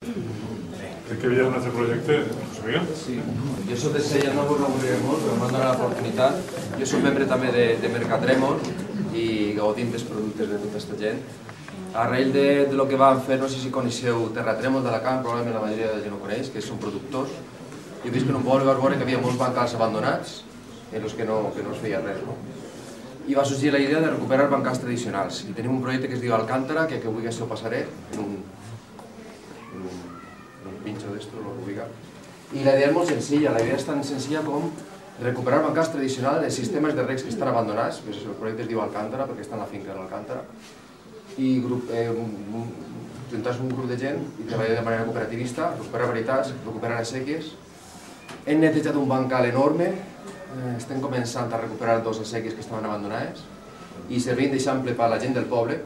De què havia donat el projecte? Ho sabia? Sí, jo soc de Sella, no vos l'avorriré molt, però m'han donat l'oportunitat. Jo soc membre també de Mercatrèmol i gaudim dels productes de tota aquesta gent. Arrel de lo que vam fer, no sé si coneixeu Terratrèmol d'Alacant, probablement la majoria de gent ho coneix, que són productors. Jo he vist que en un poble vas veure que hi havia molts bancals abandonats en els que no es feia res. I va sorgir la idea de recuperar bancals tradicionals. I tenim un projecte que es diu Alcántara, que avui això ho passaré en un pincho d'esto, lo ubica. I la idea és molt senzilla, la idea és tan senzilla com recuperar bancals tradicionals de sistemes de recs que estan abandonats, el projecte es diu Alcántara perquè està en la finca de l'Alcántara, i juntar-se un grup de gent i treballar de manera cooperativista, recuperar varietats, recuperar les sèquies. Hem netejat un bancal enorme, estem començant a recuperar 2 sèquies que estaven abandonades i servint d'eixample per a la gent del poble.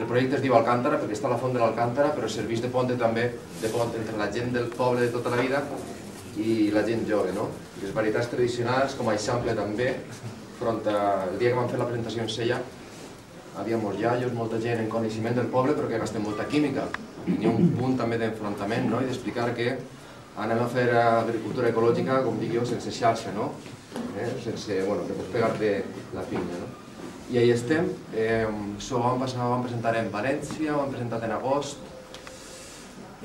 El projecte es diu Alcántara perquè està a la font de l'Alcántara, però serveix de pont també entre la gent del poble de tota la vida i la gent jove. Les varietats tradicionals com a eixample també. El dia que vam fer la presentació en Sella hi havia molts iaios, molta gent en coneixement del poble però que gastem molta química. Hi ha un punt també d'enfrontament i d'explicar que anem a fer agricultura ecològica, com dic jo, sense xarxa, sense que pots pegar-te la pinya. I ahí estem. Això ho vam presentar en València, ho hem presentat en agost,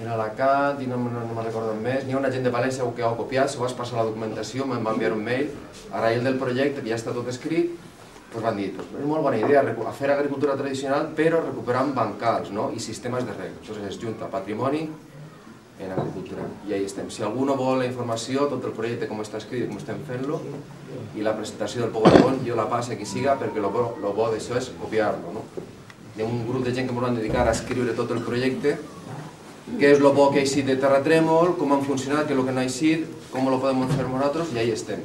en Alacant, i no me'n recordo més. N'hi ha una gent de València que ho ha copiat, se vas passar la documentació, me'n va enviar un mail, a raïl del projecte, que ja està tot escrit, van dir, és molt bona idea fer agricultura tradicional però recuperant bancals i sistemes de reg. Llavors es junta patrimoni en agricultura. I ahí estem. Si algú no vol la informació, tot el projecte com està escrit, com estem fent-lo, i la presentació del PowerPoint, jo la passo a qui siga, perquè el bo d'això és copiar-lo. Hi ha un grup de gent que ens van dedicar a escriure tot el projecte, què és el bo que ha eixit de Terratrèmol, com han funcionat, què és el que no ha eixit, com ho podem fer nosaltres, i ahí estem.